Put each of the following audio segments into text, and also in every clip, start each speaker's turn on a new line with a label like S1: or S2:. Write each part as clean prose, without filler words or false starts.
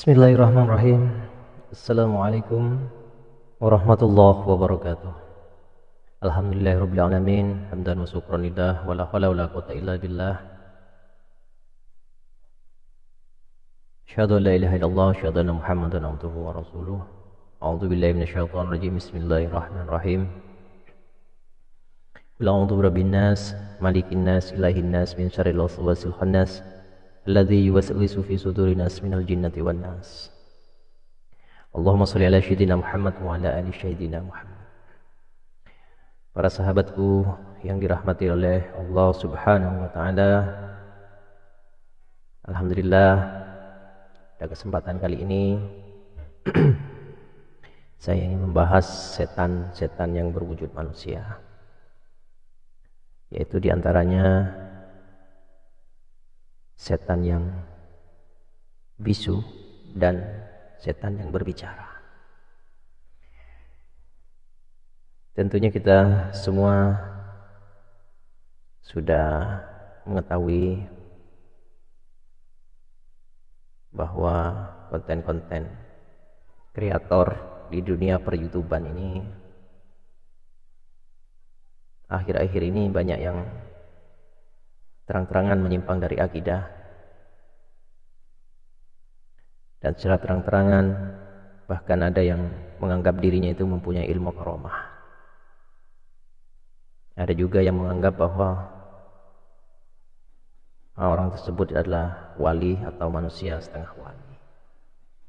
S1: Bismillahirrahmanirrahim. Assalamualaikum warahmatullahi wabarakatuh. Alhamdulillahirabbil alamin, hamdan wa syukran lillah, wala haula wala quwwata illa billah. Asyhadu an la ilaha illallah, asyhadu anna Muhammadan abduhu wa rasuluh. A'udzu billahi minasyaitonir rajim. Bismillahirrahmanirrahim. Qul a'udzu birabbin nas, malikin nas, ilahin nas, min syarril waswasil khannas, alladzi yuwaswisu fi sudurin nas minal jinnati wan nas. Allahumma sholli ala sayyidina Muhammad wa ala ali sayyidina Muhammad. Para sahabatku yang dirahmati oleh Allah Subhanahu wa taala. Alhamdulillah, pada kesempatan kali ini saya ingin membahas setan-setan yang berwujud manusia. Yaitu diantaranya setan yang bisu dan setan yang berbicara. Tentunya kita semua sudah mengetahui bahwa konten-konten kreator di dunia per-YouTuban ini akhir-akhir ini banyak yang terang-terangan menyimpang dari akidah, dan secara terang-terangan bahkan ada yang menganggap dirinya itu mempunyai ilmu karomah. Ada juga yang menganggap bahwa orang tersebut adalah wali atau manusia setengah wali.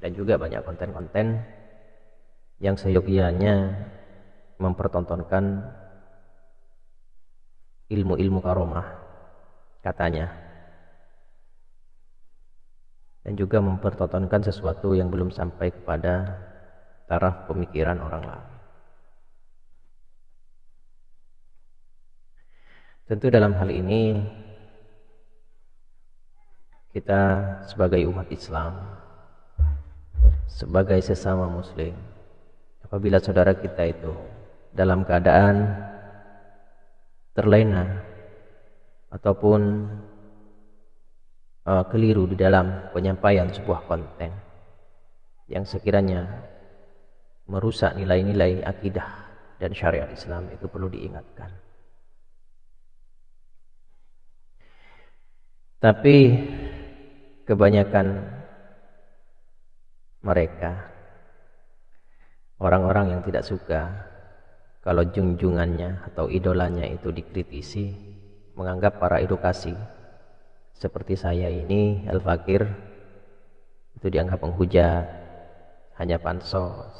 S1: Dan juga banyak konten-konten yang seyogianya mempertontonkan ilmu-ilmu karomah katanya, dan juga mempertontonkan sesuatu yang belum sampai kepada taraf pemikiran orang lain. Tentu dalam hal ini kita sebagai umat Islam, sebagai sesama muslim, apabila saudara kita itu dalam keadaan terlena ataupun keliru di dalam penyampaian sebuah konten yang sekiranya merusak nilai-nilai akidah dan syariat Islam, itu perlu diingatkan. Tapi kebanyakan mereka, orang-orang yang tidak suka kalau junjungannya atau idolanya itu dikritisi, menganggap para edukasi seperti saya ini, Al-Fakir, itu dianggap menghujat, hanya pansos,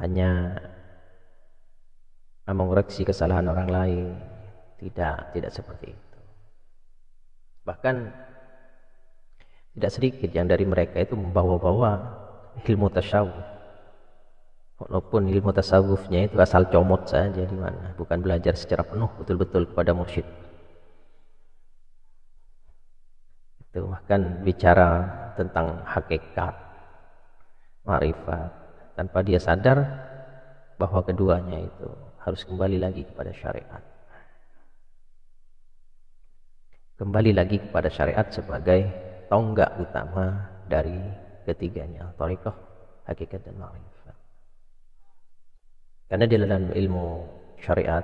S1: hanya mengoreksi kesalahan orang lain. Tidak seperti itu. Bahkan tidak sedikit yang dari mereka itu membawa-bawa ilmu tasawuf, walaupun ilmu tasawufnya itu asal comot saja di mana, bukan belajar secara penuh betul-betul kepada mursyid. Itu bahkan bicara tentang hakikat, ma'rifat, tanpa dia sadar bahwa keduanya itu harus kembali lagi kepada syariat. Kembali lagi kepada syariat sebagai tonggak utama dari ketiganya, thariqah, hakikat dan ma'rifat. Karena di dalam ilmu syariat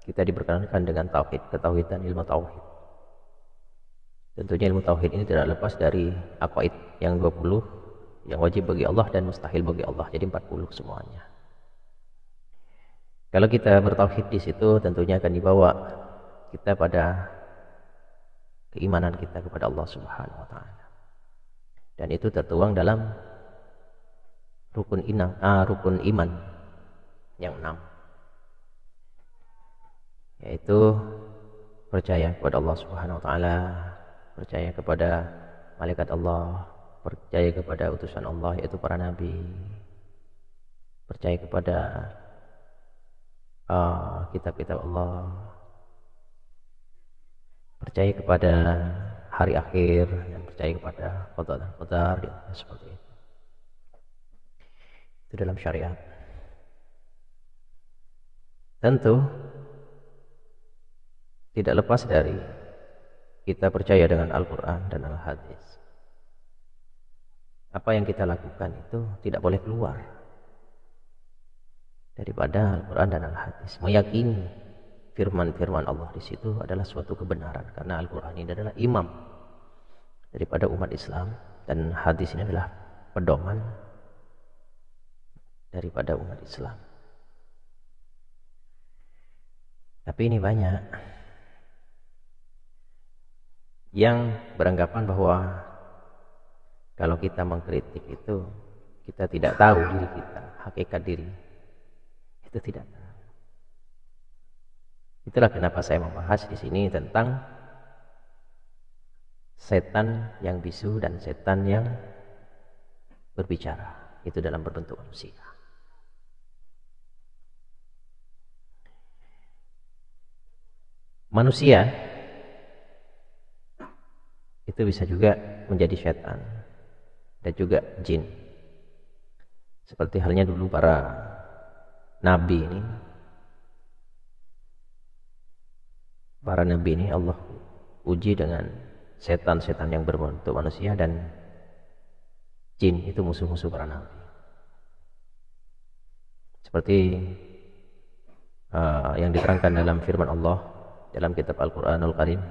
S1: kita diperkenankan dengan tauhid, ketauhidan, ilmu tauhid. Tentunya ilmu tauhid ini tidak lepas dari aqaid yang 20 yang wajib bagi Allah dan mustahil bagi Allah, jadi 40 semuanya. Kalau kita bertauhid di situ, tentunya akan dibawa kita pada keimanan kita kepada Allah Subhanahu wa taala. Dan itu tertuang dalam rukun iman yang 6, yaitu percaya kepada Allah Subhanahu wa taala, percaya kepada malaikat Allah, percaya kepada utusan Allah yaitu para nabi, percaya kepada kitab-kitab Allah, percaya kepada hari akhir, dan percaya kepada qada dan qadar, seperti itu. Itu dalam syariat. Tentu tidak lepas dari kita percaya dengan Al-Quran dan Al-Hadis. apa yang kita lakukan itu tidak boleh keluar daripada Al-Quran dan Al-Hadis. Meyakini firman-firman Allah di situ adalah suatu kebenaran, karena Al-Quran ini adalah imam daripada umat Islam dan hadis ini adalah pedoman daripada umat Islam. Tapi ini banyak yang beranggapan bahwa kalau kita mengkritik itu kita tidak tahu diri kita, hakikat diri itu tidak tahu. Itulah kenapa saya membahas di sini tentang setan yang bisu dan setan yang berbicara, itu dalam berbentuk manusia. Manusia itu bisa juga menjadi setan dan juga jin. Seperti halnya dulu para nabi ini. Para nabi ini Allah uji dengan setan-setan yang berbentuk manusia, dan jin itu musuh-musuh para nabi. Seperti yang diterangkan dalam firman Allah dalam kitab Al-Quranul Karim,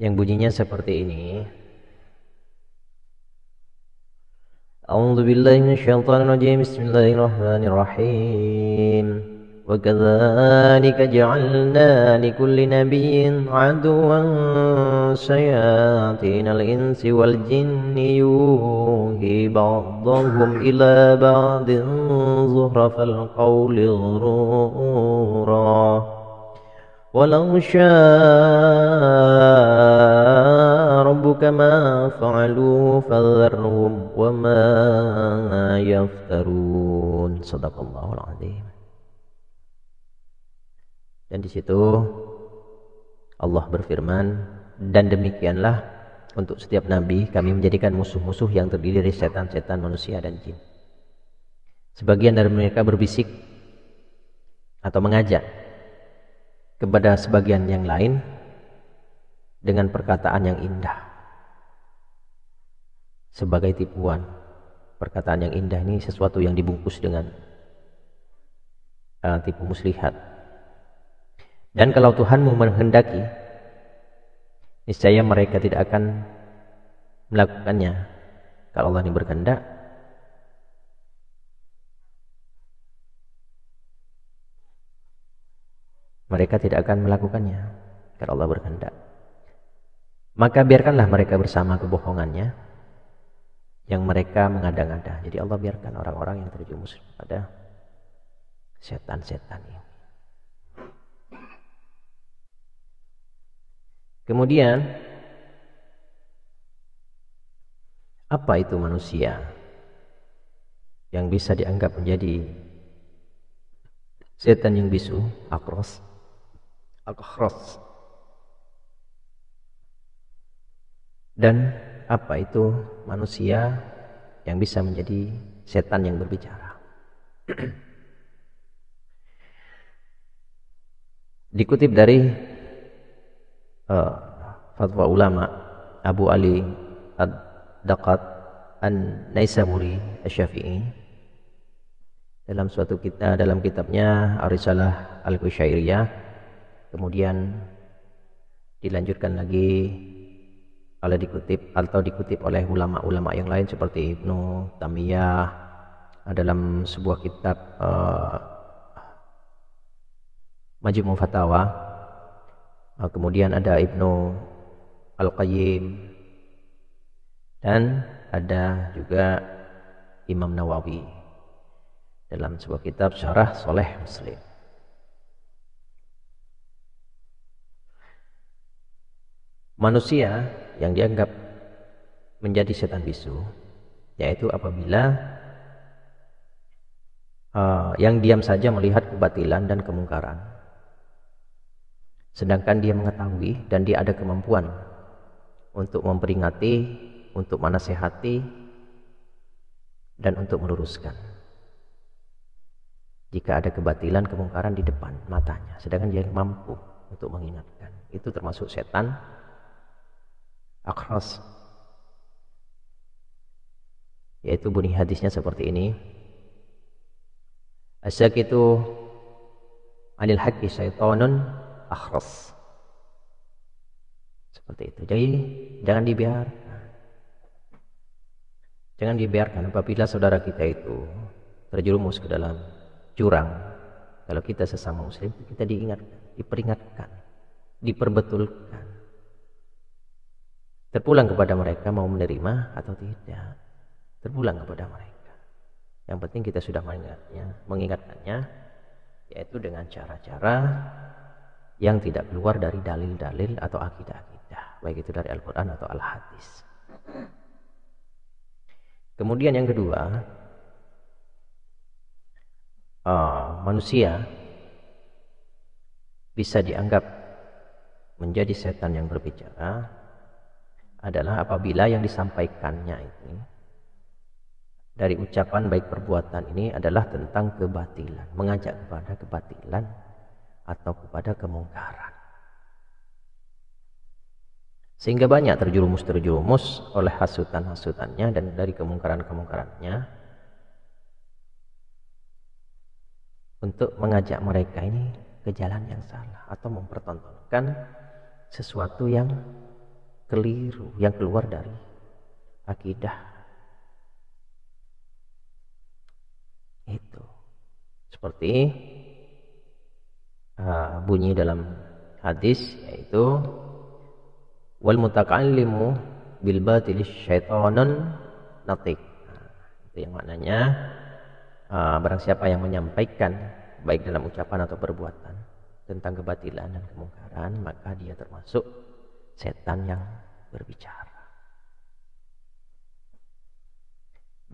S1: yang bunyinya seperti ini. A'udzu billahi minasyaitonir rajim. Bismillahirrahmanirrahim. Wa kadzalika ja'alna likulli nabiyyin 'aduwwan syayatinal insi wal jinni yuhi ba'dhum ila ba'din zuhrafal qawli ghurura. Walau syaa rabbuka ma fa'alu fadharhum wa ma yaftarun. Shadaqallahul azim. Dan di situ Allah berfirman, dan demikianlah untuk setiap nabi kami menjadikan musuh-musuh yang terdiri dari setan-setan manusia dan jin. Sebagian dari mereka berbisik atau mengajak kepada sebagian yang lain dengan perkataan yang indah sebagai tipuan. Perkataan yang indah ini sesuatu yang dibungkus dengan tipu muslihat. Dan kalau Tuhanmu menghendaki, niscaya mereka tidak akan melakukannya. Kalau Allah ini berkehendak, mereka tidak akan melakukannya. Kalau Allah berkehendak, maka biarkanlah mereka bersama kebohongannya yang mereka mengada-ngada. Jadi Allah biarkan orang-orang yang terjumus pada setan-setan ini. Kemudian, apa itu manusia yang bisa dianggap menjadi setan yang bisu, akhras? Dan apa itu manusia yang bisa menjadi setan yang berbicara? Dikutip dari fatwa ulama Abu Ali Ad-Daqat An-Naisaburi Asy-Syafi'i dalam suatu dalam kitabnya Ar-Risalah Al-Qusyairiyah, kemudian dilanjutkan lagi oleh dikutip oleh ulama-ulama yang lain seperti Ibnu Tamiyah dalam sebuah kitab Majmu' Fatawa. Kemudian ada Ibnu Al-Qayyim, dan ada juga Imam Nawawi dalam sebuah kitab Syarah Shalih Muslim. Manusia yang dianggap menjadi setan bisu yaitu apabila yang diam saja melihat kebatilan dan kemungkaran, sedangkan dia mengetahui dan dia ada kemampuan untuk memperingati, untuk menasehati, dan untuk meluruskan jika ada kebatilan, kemungkaran di depan matanya, sedangkan dia mampu untuk mengingatkan. Itu termasuk setan akhras Yaitu bunyi hadisnya seperti ini. Asyakitu anil haqqi syaitonun akhras. Seperti itu. Jadi jangan dibiarkan apabila saudara kita itu terjerumus ke dalam jurang. Kalau kita sesama muslim, kita diperingatkan, diperbetulkan. Terpulang kepada mereka mau menerima atau tidak. Terpulang kepada mereka. Yang penting kita sudah mengingatkannya, yaitu dengan cara-cara yang tidak keluar dari dalil-dalil atau akidah-akidah, baik itu dari Al-Quran atau Al-Hadis. Kemudian yang kedua, manusia bisa dianggap menjadi setan yang berbicara adalah apabila yang disampaikannya ini dari ucapan baik perbuatan ini adalah tentang kebatilan, mengajak kepada kebatilan atau kepada kemungkaran. Sehingga banyak terjerumus oleh hasutan-hasutannya dan dari kemungkaran-kemungkarannya untuk mengajak mereka ini ke jalan yang salah atau mempertontonkan sesuatu yang keliru, yang keluar dari akidah. Itu seperti bunyi dalam hadis, yaitu wal mutakallimu bil batili syaitonun natik. Itu yang maknanya barang siapa yang menyampaikan baik dalam ucapan atau perbuatan tentang kebatilan dan kemungkaran, maka dia termasuk setan yang berbicara.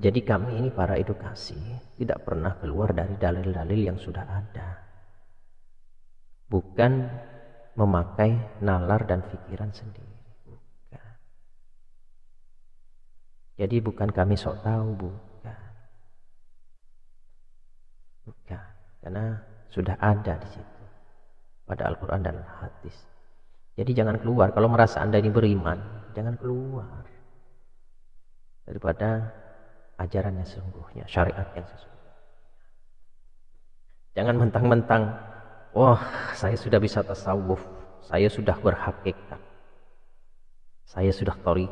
S1: Jadi kami ini para edukasi tidak pernah keluar dari dalil-dalil yang sudah ada. Bukan memakai nalar dan pikiran sendiri. Bukan. Jadi bukan kami sok tahu, bukan. Bukan. Karena sudah ada di situ pada Al-Quran dan Al-Hadis. Jadi jangan keluar. Kalau merasa Anda ini beriman, jangan keluar daripada ajaran yang sesungguhnya, syariat yang sesungguhnya. Jangan mentang-mentang, wah saya sudah bisa tasawuf, saya sudah berhakikat, saya sudah thariq,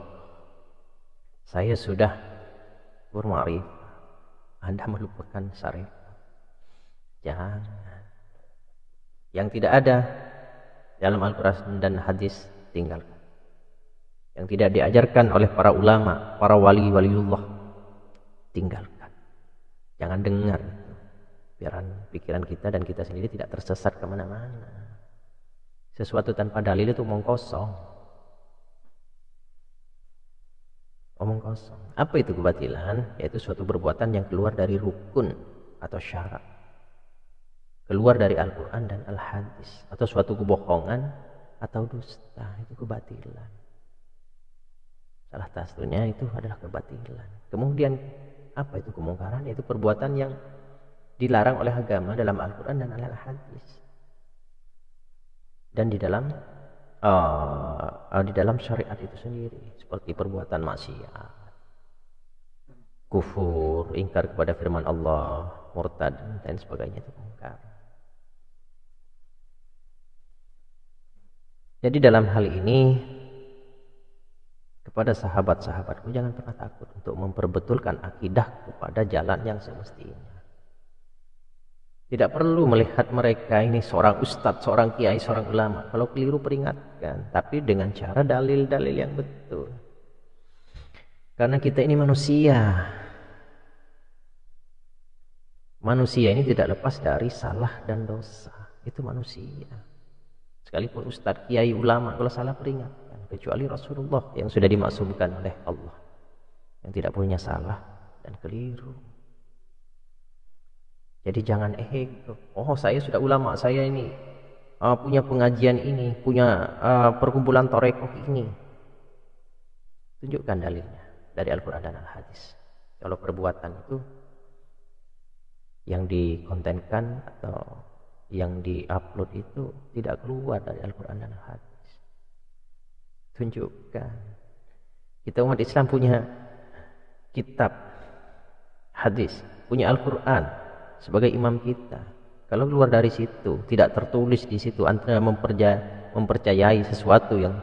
S1: saya sudah berma'rifah. Anda melupakan syariat. Jangan. Yang tidak ada dalam Al-Quran dan hadis, tinggalkan. Yang tidak diajarkan oleh para ulama, para waliullah, tinggalkan. Jangan dengar. Biar pikiran kita dan kita sendiri tidak tersesat kemana-mana. Sesuatu tanpa dalil itu omong kosong. Omong kosong. Apa itu kebatilan? Yaitu suatu perbuatan yang keluar dari rukun atau syarat, keluar dari Al-Quran dan Al-Hadis, atau suatu kebohongan atau dusta. Itu kebatilan. Salah satunya itu adalah kebatilan. Kemudian apa itu kemungkaran? Yaitu perbuatan yang dilarang oleh agama dalam Al-Quran dan Al-Hadis, dan di dalam syariat itu sendiri, seperti perbuatan maksiat, kufur, ingkar kepada firman Allah, murtad dan sebagainya, itu mungkar. Jadi dalam hal ini kepada sahabat-sahabatku, jangan pernah takut untuk memperbetulkan akidah kepada jalan yang semestinya. Tidak perlu melihat mereka ini seorang ustadz, seorang kiai, seorang ulama. Kalau keliru peringatkan, tapi dengan cara dalil-dalil yang betul. Karena kita ini manusia. Manusia ini tidak lepas dari salah dan dosa. Itu manusia. Sekalipun ustadz, kiai, ulama, kalau salah peringatkan. Kecuali Rasulullah yang sudah dimaksumkan oleh Allah, yang tidak punya salah dan keliru. Jadi jangan ego. Oh saya sudah ulama, saya ini punya pengajian ini, punya perkumpulan torekoh ini. Tunjukkan dalilnya dari Al-Quran dan Al-Hadis. Kalau perbuatan itu yang dikontenkan atau yang diupload itu tidak keluar dari Al-Quran dan Al-Hadis, tunjukkan. Kita umat Islam punya kitab hadis, punya Al-Quran sebagai imam kita. Kalau keluar dari situ, tidak tertulis di situ, Anda mempercayai sesuatu yang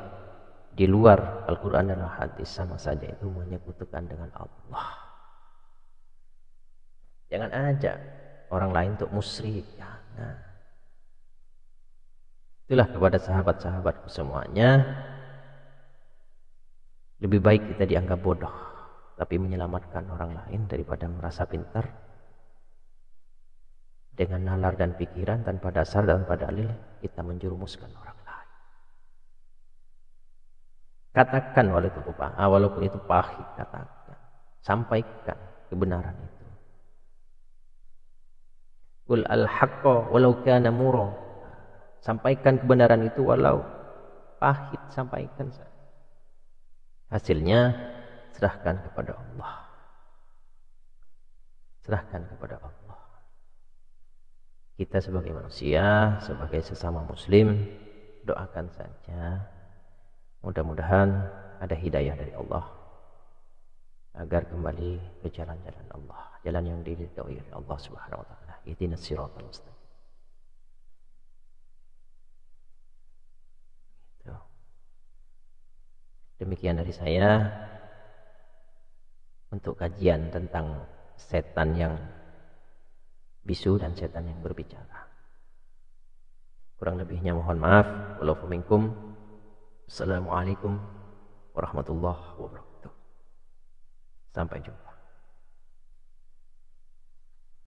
S1: di luar Al-Quran dan hadis, sama saja itu menyekutukan dengan Allah. Jangan ajak orang lain untuk musyrik. Jangan. Itulah kepada sahabat-sahabatku semuanya, lebih baik kita dianggap bodoh tapi menyelamatkan orang lain daripada merasa pintar dengan nalar dan pikiran tanpa dasar dan tanpa dalil kita menjerumuskan orang lain. Katakan walaupun itu pahit, katakan, sampaikan kebenaran itu. Qul al-haqqa walau kana murra. Sampaikan kebenaran itu walau pahit, sampaikan saja. Hasilnya serahkan kepada Allah. Serahkan kepada Allah. Kita sebagai manusia, sebagai sesama muslim, doakan saja. Mudah-mudahan ada hidayah dari Allah agar kembali ke jalan-jalan Allah, jalan yang diridhoi oleh Allah Subhanahu wa taala. Ihdinas siratal mustaqim. Demikian dari saya untuk kajian tentang setan yang bisu dan setan yang berbicara. Kurang lebihnya mohon maaf. Wallaahu minkum. Assalamualaikum warahmatullahi wabarakatuh. Sampai jumpa.